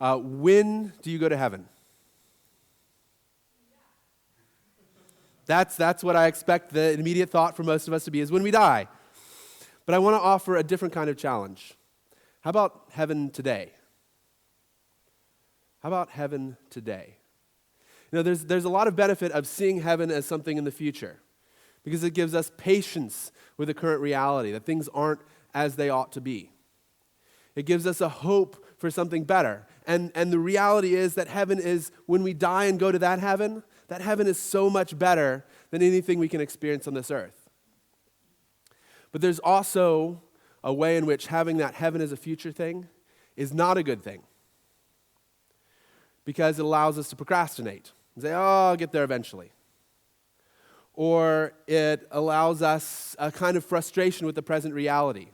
when do you go to heaven? That's what I expect the immediate thought for most of us to be, is when we die. But I want to offer a different kind of challenge. How about heaven today? How about heaven today? You know, there's a lot of benefit of seeing heaven as something in the future, because it gives us patience with the current reality, that things aren't as they ought to be. It gives us a hope for something better. And the reality is that heaven is, when we die and go to that heaven is so much better than anything we can experience on this earth. But there's also a way in which having that heaven as a future thing is not a good thing, because it allows us to procrastinate and say, oh, I'll get there eventually. Or it allows us a kind of frustration with the present reality.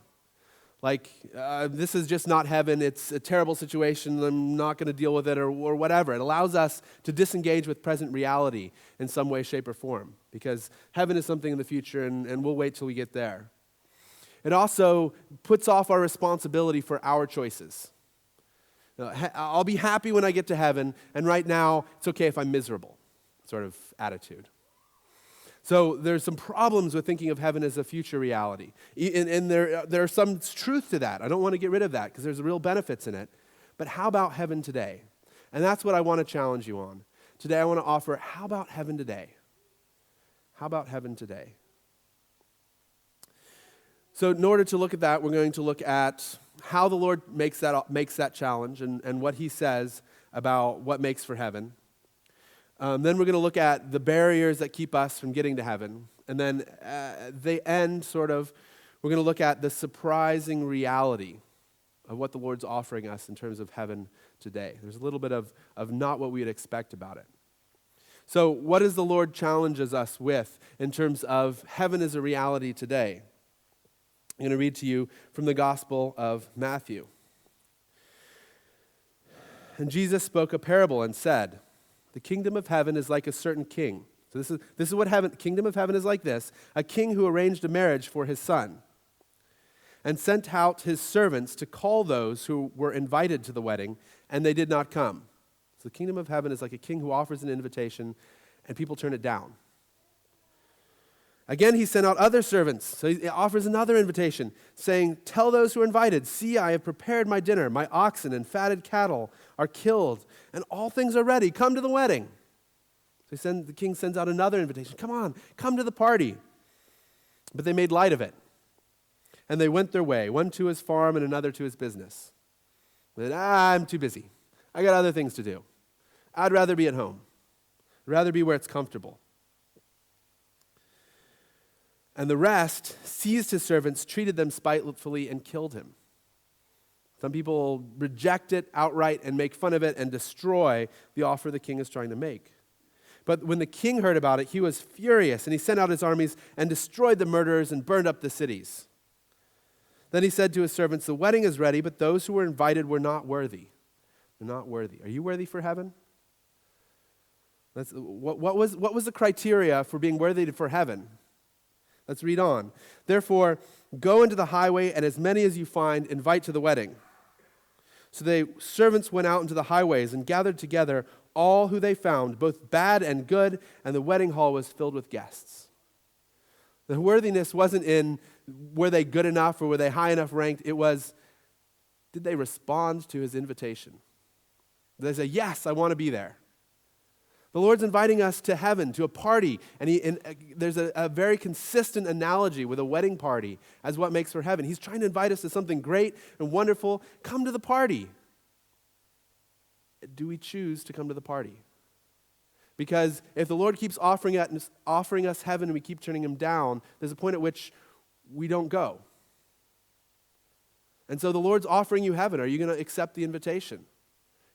Like, this is just not heaven, it's a terrible situation, I'm not going to deal with it, or whatever. It allows us to disengage with present reality in some way, shape, or form, because heaven is something in the future, and we'll wait till we get there. It also puts off our responsibility for our choices. I'll be happy when I get to heaven, and right now, it's okay if I'm miserable, sort of attitude. So there's some problems with thinking of heaven as a future reality. And there are some truth to that. I don't want to get rid of that, because there's real benefits in it. But how about heaven today? And that's what I want to challenge you on. Today I want to offer, how about heaven today? How about heaven today? So in order to look at that, we're going to look at how the Lord makes that challenge and what he says about what makes for heaven. Then we're going to look at the barriers that keep us from getting to heaven. And then the end, we're going to look at the surprising reality of what the Lord's offering us in terms of heaven today. There's a little bit of not what we would expect about it. So what does the Lord challenges us with in terms of heaven as a reality today? I'm going to read to you from the Gospel of Matthew. And Jesus spoke a parable and said, the kingdom of heaven is like a certain king. So this is what kingdom of heaven is like this. A king who arranged a marriage for his son and sent out his servants to call those who were invited to the wedding, and they did not come. So the kingdom of heaven is like a king who offers an invitation, and people turn it down. Again, he sent out other servants. So he offers another invitation, saying, tell those who are invited, see, I have prepared my dinner. My oxen and fatted cattle are killed, and all things are ready. Come to the wedding. So the king sends out another invitation. Come on, come to the party. But they made light of it. And they went their way, one to his farm and another to his business. But I'm too busy. I got other things to do. I'd rather be at home. I'd rather be where it's comfortable. And the rest seized his servants, treated them spitefully, and killed him. Some people reject it outright and make fun of it and destroy the offer the king is trying to make. But when the king heard about it, he was furious, and he sent out his armies and destroyed the murderers and burned up the cities. Then he said to his servants, the wedding is ready, but those who were invited were not worthy. They're not worthy. Are you worthy for heaven? What was the criteria for being worthy for heaven? Let's read on. Therefore, go into the highway, and as many as you find, invite to the wedding. So the servants went out into the highways and gathered together all who they found, both bad and good, and the wedding hall was filled with guests. The worthiness wasn't in were they good enough or were they high enough ranked. It was, did they respond to his invitation? Did they say, yes, I want to be there? The Lord's inviting us to heaven, to a party, and there's a very consistent analogy with a wedding party as what makes for heaven. He's trying to invite us to something great and wonderful. Come to the party. Do we choose to come to the party? Because if the Lord keeps offering us heaven and we keep turning him down, there's a point at which we don't go. And so the Lord's offering you heaven. Are you going to accept the invitation?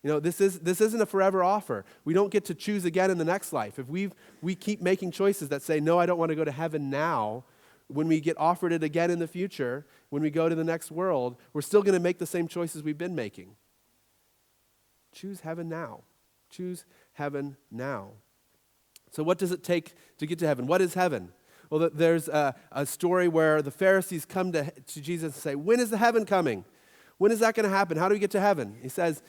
You know, this isn't a forever offer. We don't get to choose again in the next life. If we keep making choices that say, no, I don't want to go to heaven now, when we get offered it again in the future, when we go to the next world, we're still going to make the same choices we've been making. Choose heaven now. Choose heaven now. So what does it take to get to heaven? What is heaven? Well, there's a story where the Pharisees come to Jesus and say, when is the heaven coming? When is that going to happen? How do we get to heaven? He says,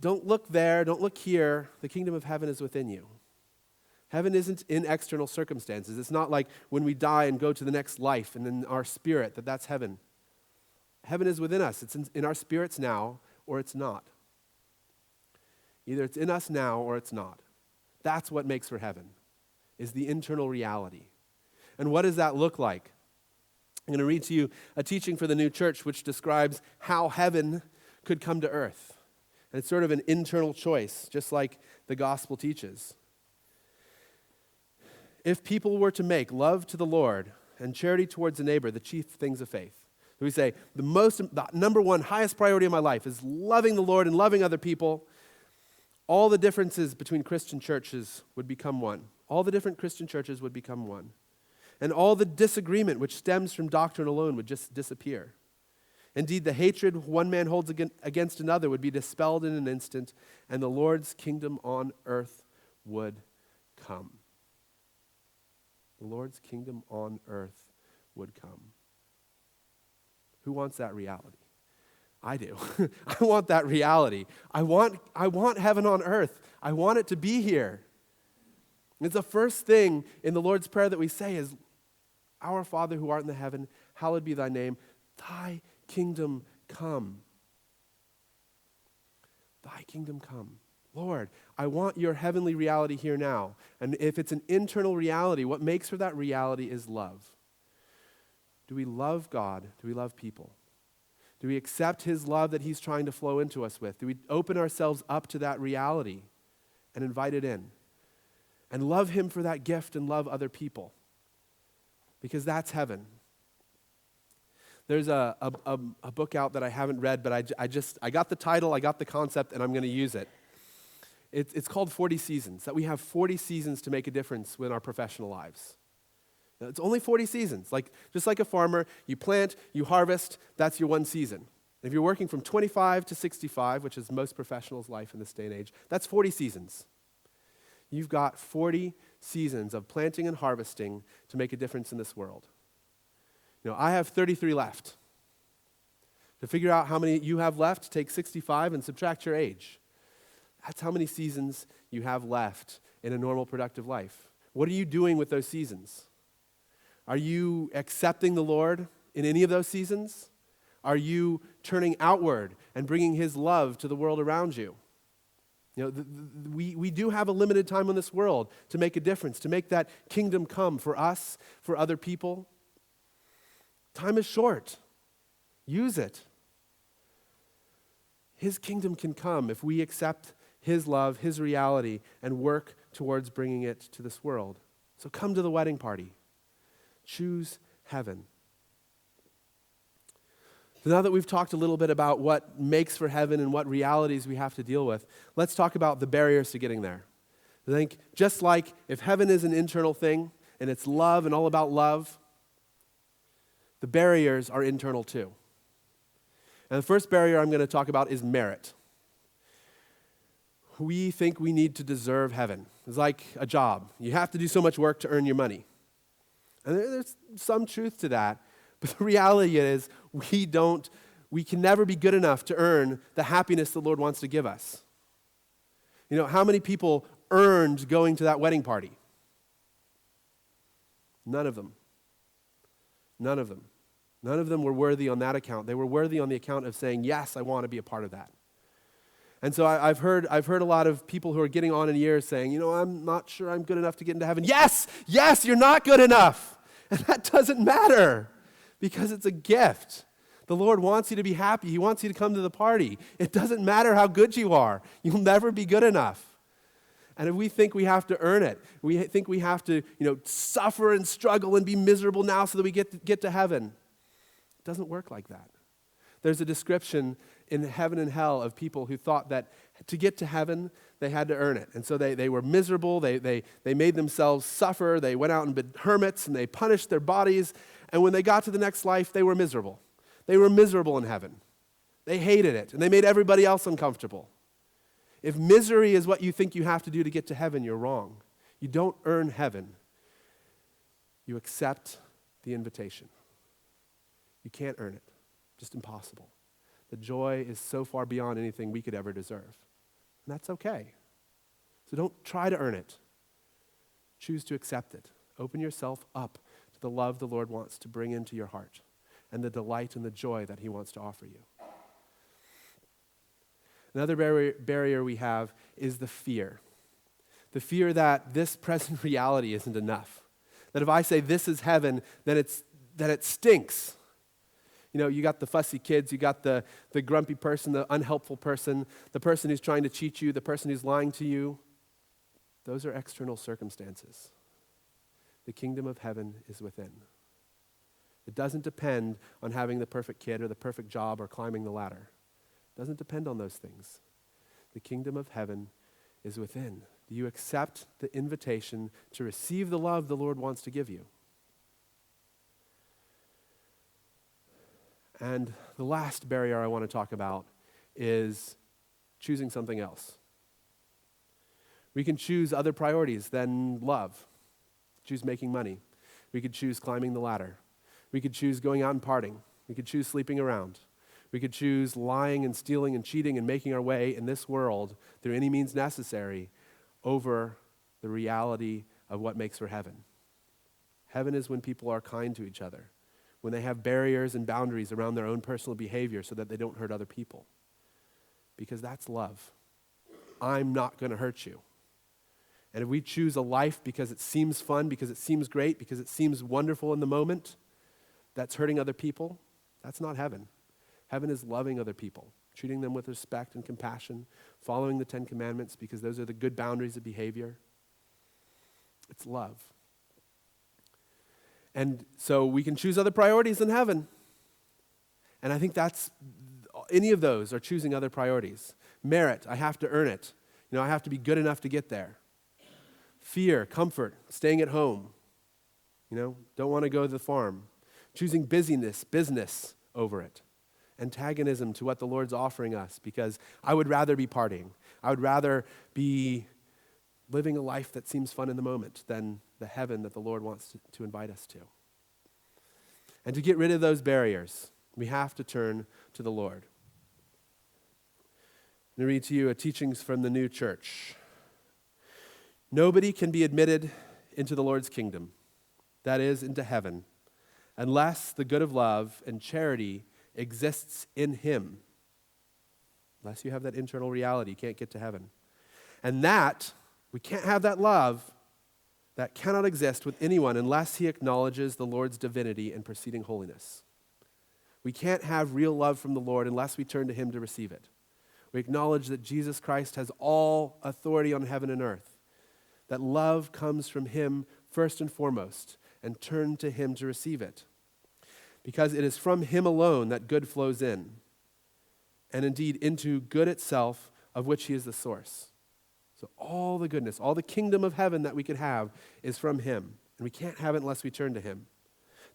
don't look there, don't look here. The kingdom of heaven is within you. Heaven isn't in external circumstances. It's not like when we die and go to the next life and in our spirit that's heaven. Heaven is within us. It's in our spirits now, or it's not. Either it's in us now or it's not. That's what makes for heaven, is the internal reality. And what does that look like? I'm going to read to you a teaching for the new church which describes how heaven could come to earth. And it's sort of an internal choice, just like the gospel teaches. If people were to make love to the Lord and charity towards the neighbor the chief things of faith, we say the number one highest priority of my life is loving the Lord and loving other people, all the differences between Christian churches would become one. All the different Christian churches would become one. And all the disagreement which stems from doctrine alone would just disappear. Indeed, the hatred one man holds against another would be dispelled in an instant, and the Lord's kingdom on earth would come. The Lord's kingdom on earth would come. Who wants that reality? I do. I want that reality. I want heaven on earth. I want it to be here. It's the first thing in the Lord's Prayer that we say is, Our Father who art in the heaven, hallowed be thy name. Thy kingdom come. Thy kingdom come. Lord, I want your heavenly reality here now. And if it's an internal reality, what makes for that reality is love. Do we love God? Do we love people? Do we accept his love that he's trying to flow into us with? Do we open ourselves up to that reality and invite it in? And love him for that gift and love other people? Because that's heaven. There's a book out that I haven't read, but I got the title, I got the concept, and I'm going to use it. It's called 40 Seasons, that we have 40 seasons to make a difference in our professional lives. Now, it's only 40 seasons. Just like a farmer, you plant, you harvest, that's your one season. If you're working from 25 to 65, which is most professionals' life in this day and age, that's 40 seasons. You've got 40 seasons of planting and harvesting to make a difference in this world. I have 33 left. To figure out how many you have left, take 65 and subtract your age. That's how many seasons you have left in a normal, productive life. What are you doing with those seasons? Are you accepting the Lord in any of those seasons? Are you turning outward and bringing his love to the world around you? We do have a limited time in this world to make a difference, to make that kingdom come for us, for other people. Time is short. Use it. His kingdom can come if we accept his love, his reality, and work towards bringing it to this world. So come to the wedding party. Choose heaven. So now that we've talked a little bit about what makes for heaven and what realities we have to deal with, let's talk about the barriers to getting there. I think just like if heaven is an internal thing and it's love and all about love, the barriers are internal too. And the first barrier I'm going to talk about is merit. We think we need to deserve heaven. It's like a job. You have to do so much work to earn your money. And there's some truth to that. But the reality is we can never be good enough to earn the happiness the Lord wants to give us. How many people earned going to that wedding party? None of them. None of them. None of them were worthy on that account. They were worthy on the account of saying, yes, I want to be a part of that. And so I've heard a lot of people who are getting on in years saying, I'm not sure I'm good enough to get into heaven. Yes, you're not good enough. And that doesn't matter because it's a gift. The Lord wants you to be happy. He wants you to come to the party. It doesn't matter how good you are. You'll never be good enough. And if we think we have to earn it, we think we have to, suffer and struggle and be miserable now so that we get to heaven. It doesn't work like that. There's a description in heaven and hell of people who thought that to get to heaven, they had to earn it. And so they were miserable. They made themselves suffer. They went out and been hermits, and they punished their bodies. And when they got to the next life, they were miserable. They were miserable in heaven. They hated it, and they made everybody else uncomfortable. If misery is what you think you have to do to get to heaven, you're wrong. You don't earn heaven. You accept the invitation. You can't earn it. Just impossible. The joy is so far beyond anything we could ever deserve. And that's okay. So don't try to earn it. Choose to accept it. Open yourself up to the love the Lord wants to bring into your heart and the delight and the joy that he wants to offer you. Another barrier we have is the fear. The fear that this present reality isn't enough. That if I say this is heaven, then it stinks. You know, you got the fussy kids, you got the grumpy person, the unhelpful person, the person who's trying to cheat you, the person who's lying to you. Those are external circumstances. The kingdom of heaven is within. It doesn't depend on having the perfect kid or the perfect job or climbing the ladder. It doesn't depend on those things. The kingdom of heaven is within. Do you accept the invitation to receive the love the Lord wants to give you? And the last barrier I want to talk about is choosing something else. We can choose other priorities than love. Choose making money. We could choose climbing the ladder. We could choose going out and partying. We could choose sleeping around. We could choose lying and stealing and cheating and making our way in this world through any means necessary over the reality of what makes for heaven. Heaven is when people are kind to each other, when they have barriers and boundaries around their own personal behavior so that they don't hurt other people. Because that's love. I'm not going to hurt you. And if we choose a life because it seems fun, because it seems great, because it seems wonderful in the moment, that's hurting other people, that's not heaven. Heaven is loving other people, treating them with respect and compassion, following the 10 Commandments because those are the good boundaries of behavior. It's love. And so we can choose other priorities than heaven. And I think any of those are choosing other priorities. Merit, I have to earn it. I have to be good enough to get there. Fear, comfort, staying at home. Don't want to go to the farm. Choosing business over it. Antagonism to what the Lord's offering us because I would rather be partying. I would rather be living a life that seems fun in the moment than the heaven that the Lord wants to invite us to. And to get rid of those barriers, we have to turn to the Lord. I'm going to read to you a teachings from the New Church. Nobody can be admitted into the Lord's kingdom, that is, into heaven, unless the good of love and charity exists in him. Unless you have that internal reality, you can't get to heaven. And we can't have that love that cannot exist with anyone unless he acknowledges the Lord's divinity and preceding holiness. We can't have real love from the Lord unless we turn to him to receive it. We acknowledge that Jesus Christ has all authority on heaven and earth, that love comes from him first and foremost, and turn to him to receive it. Because it is from him alone that good flows in, and indeed into good itself, of which he is the source. So all the goodness, all the kingdom of heaven that we could have is from him, and we can't have it unless we turn to him.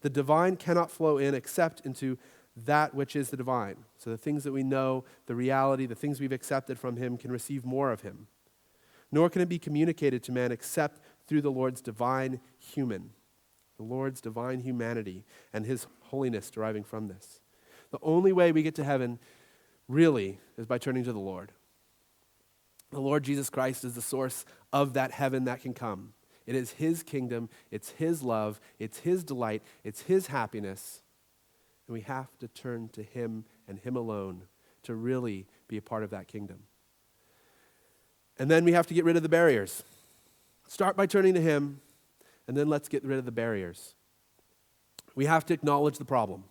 The divine cannot flow in except into that which is the divine. So the things that we know, the reality, the things we've accepted from him can receive more of him. Nor can it be communicated to man except through the Lord's divine humanity and his holiness deriving from this. The only way we get to heaven really is by turning to the Lord. The Lord Jesus Christ is the source of that heaven that can come. It is his kingdom, it's his love, it's his delight, it's his happiness. And we have to turn to him and him alone to really be a part of that kingdom. And then we have to get rid of the barriers. Start by turning to him, and then let's get rid of the barriers. We have to acknowledge the problem.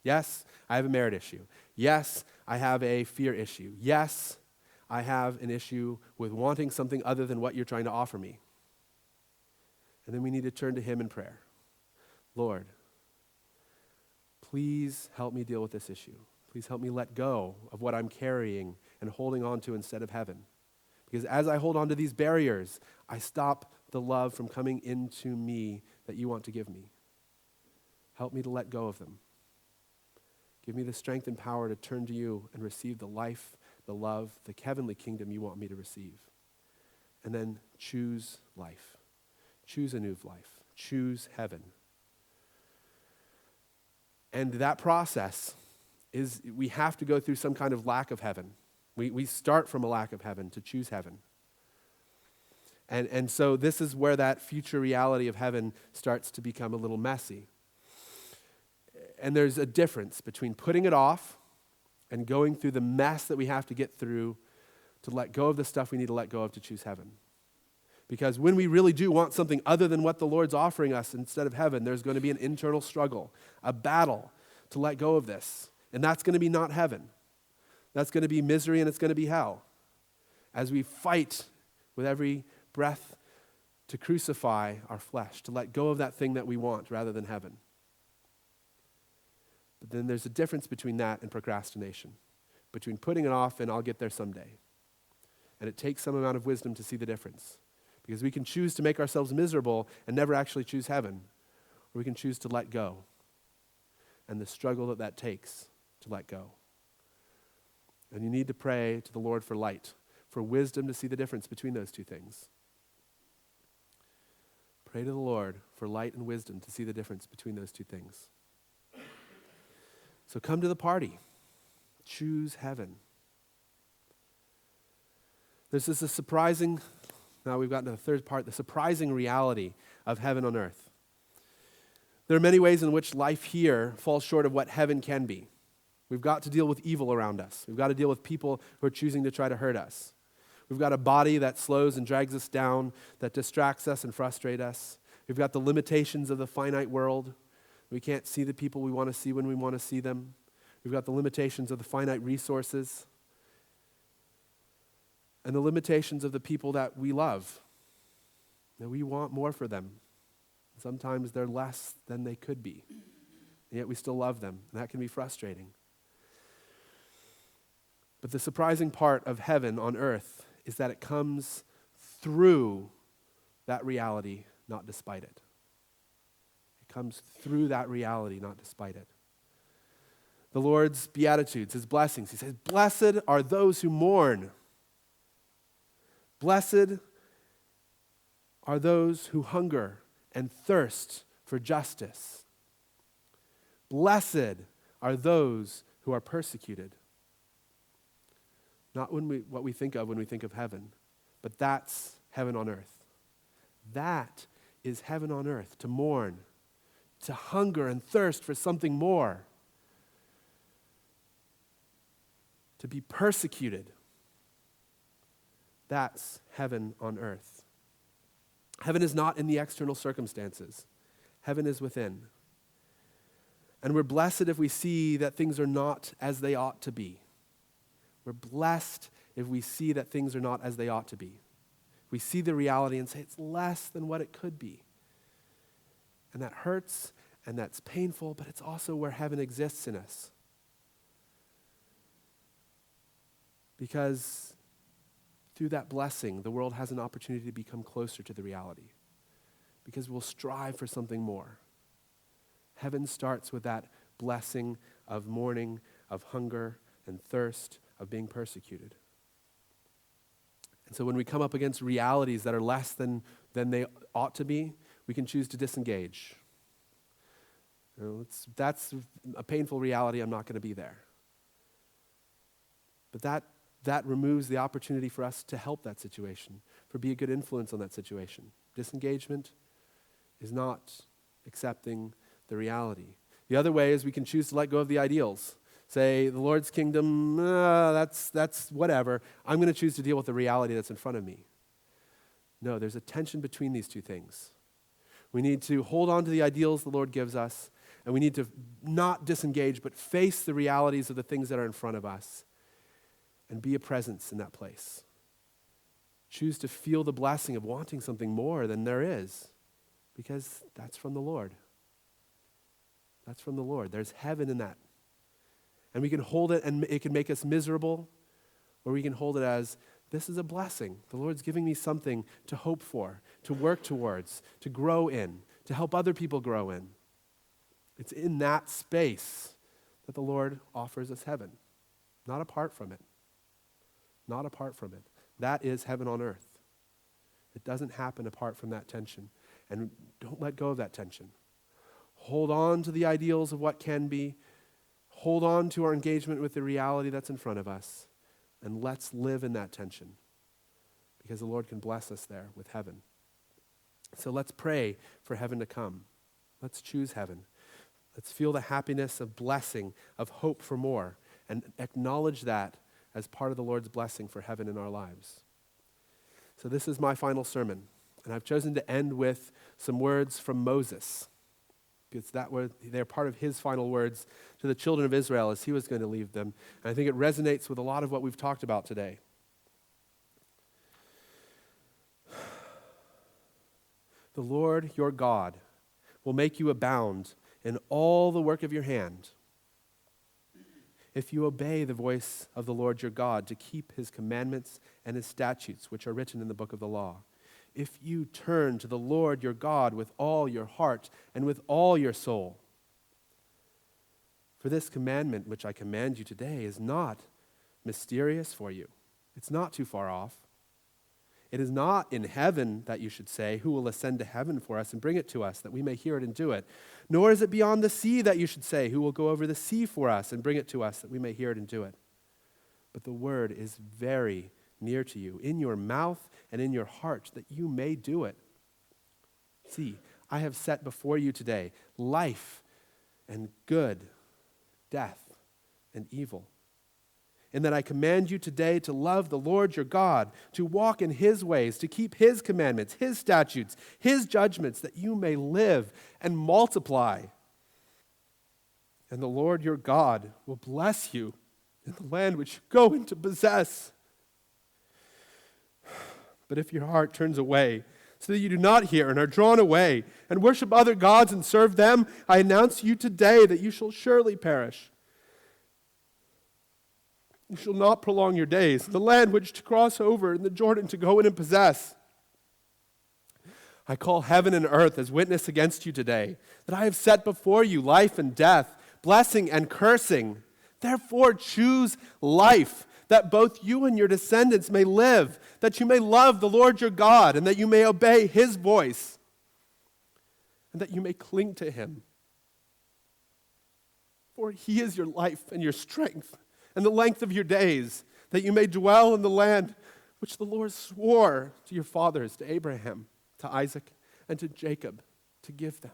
Yes, I have a merit issue. Yes, I have a fear issue. Yes, I have an issue with wanting something other than what you're trying to offer me. And then we need to turn to him in prayer. Lord, please help me deal with this issue. Please help me let go of what I'm carrying and holding on to instead of heaven. Because as I hold on to these barriers, I stop the love from coming into me that you want to give me. Help me to let go of them. Give me the strength and power to turn to you and receive the life, the love, the heavenly kingdom you want me to receive. And then choose life. Choose a new life. Choose heaven. And that process is we have to go through some kind of lack of heaven. We start from a lack of heaven to choose heaven. And so this is where that future reality of heaven starts to become a little messy. And there's a difference between putting it off and going through the mess that we have to get through to let go of the stuff we need to let go of to choose heaven. Because when we really do want something other than what the Lord's offering us instead of heaven, there's going to be an internal struggle, a battle to let go of this. And that's going to be not heaven. That's going to be misery and it's going to be hell. As we fight with every breath to crucify our flesh, to let go of that thing that we want rather than heaven. But then there's a difference between that and procrastination, between putting it off and I'll get there someday. And it takes some amount of wisdom to see the difference. Because we can choose to make ourselves miserable and never actually choose heaven, or we can choose to let go and the struggle that takes to let go. And you need to pray to the Lord for light, for wisdom to see the difference between those two things. Pray to the Lord for light and wisdom to see the difference between those two things. So come to the party. Choose heaven. There's this surprising, now we've gotten to the third part, the surprising reality of heaven on earth. There are many ways in which life here falls short of what heaven can be. We've got to deal with evil around us. We've got to deal with people who are choosing to try to hurt us. We've got a body that slows and drags us down, that distracts us and frustrates us. We've got the limitations of the finite world. We can't see the people we want to see when we want to see them. We've got the limitations of the finite resources and the limitations of the people that we love. That we want more for them. Sometimes they're less than they could be, and yet we still love them, and that can be frustrating. But the surprising part of heaven on earth is that it comes through that reality, not despite it. It comes through that reality, not despite it. The Lord's Beatitudes, His blessings, He says, "Blessed are those who mourn. Blessed are those who hunger and thirst for justice. Blessed are those who are persecuted." Not what we think of when we think of heaven, but that's heaven on earth. That is heaven on earth, to mourn, to hunger and thirst for something more, to be persecuted. That's heaven on earth. Heaven is not in the external circumstances. Heaven is within. And we're blessed if we see that things are not as they ought to be. We're blessed if we see that things are not as they ought to be. We see the reality and say it's less than what it could be. And that hurts and that's painful, but it's also where heaven exists in us. Because through that blessing, the world has an opportunity to become closer to the reality. Because we'll strive for something more. Heaven starts with that blessing of mourning, of hunger and thirst, of being persecuted. And so when we come up against realities that are less than they ought to be, we can choose to disengage. That's a painful reality. I'm not going to be there. But that removes the opportunity for us to help that situation, for be a good influence on that situation. Disengagement is not accepting the reality. The other way is we can choose to let go of the ideals. Say, the Lord's kingdom, that's whatever. I'm going to choose to deal with the reality that's in front of me. No, there's a tension between these two things. We need to hold on to the ideals the Lord gives us, and we need to not disengage, but face the realities of the things that are in front of us and be a presence in that place. Choose to feel the blessing of wanting something more than there is, because that's from the Lord. That's from the Lord. There's heaven in that. And we can hold it and it can make us miserable, or we can hold it as, this is a blessing. The Lord's giving me something to hope for, to work towards, to grow in, to help other people grow in. It's in that space that the Lord offers us heaven, not apart from it. Not apart from it. That is heaven on earth. It doesn't happen apart from that tension. And don't let go of that tension. Hold on to the ideals of what can be. Hold on to our engagement with the reality that's in front of us. And let's live in that tension, because the Lord can bless us there with heaven. So let's pray for heaven to come. Let's choose heaven. Let's feel the happiness of blessing, of hope for more, and acknowledge that as part of the Lord's blessing for heaven in our lives. So this is my final sermon, and I've chosen to end with some words from Moses, because they're part of his final words to the children of Israel as he was going to leave them. And I think it resonates with a lot of what we've talked about today. The Lord your God will make you abound in all the work of your hand, if you obey the voice of the Lord your God to keep his commandments and his statutes, which are written in the book of the law. If you turn to the Lord your God with all your heart and with all your soul. For this commandment which I command you today is not mysterious for you. It's not too far off. It is not in heaven that you should say, who will ascend to heaven for us and bring it to us, that we may hear it and do it. Nor is it beyond the sea that you should say, who will go over the sea for us and bring it to us, that we may hear it and do it. But the word is very near to you, in your mouth and in your heart, that you may do it. See, I have set before you today life and good, death and evil. And that I command you today to love the Lord your God, to walk in his ways, to keep his commandments, his statutes, his judgments, that you may live and multiply. And the Lord your God will bless you in the land which you go in to possess. But if your heart turns away, so that you do not hear and are drawn away, and worship other gods and serve them, I announce to you today that you shall surely perish. You shall not prolong your days, the land which to cross over in the Jordan to go in and possess. I call heaven and earth as witness against you today, that I have set before you life and death, blessing and cursing. Therefore choose life, that both you and your descendants may live, that you may love the Lord your God, and that you may obey his voice, and that you may cling to him. For he is your life and your strength, and the length of your days, that you may dwell in the land which the Lord swore to your fathers, to Abraham, to Isaac, and to Jacob, to give them.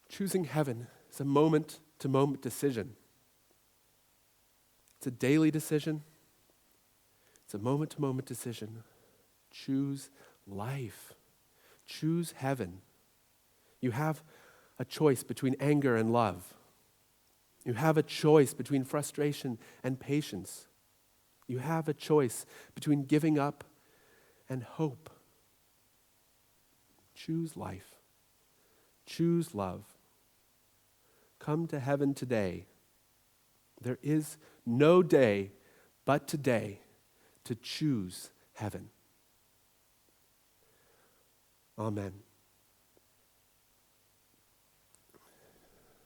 Choosing heaven is a moment-to-moment decision. It's a daily decision. It's a moment-to-moment decision. Choose life. Choose heaven. You have a choice between anger and love. You have a choice between frustration and patience. You have a choice between giving up and hope. Choose life. Choose love. Come to heaven today. There is no day but today to choose heaven. Amen.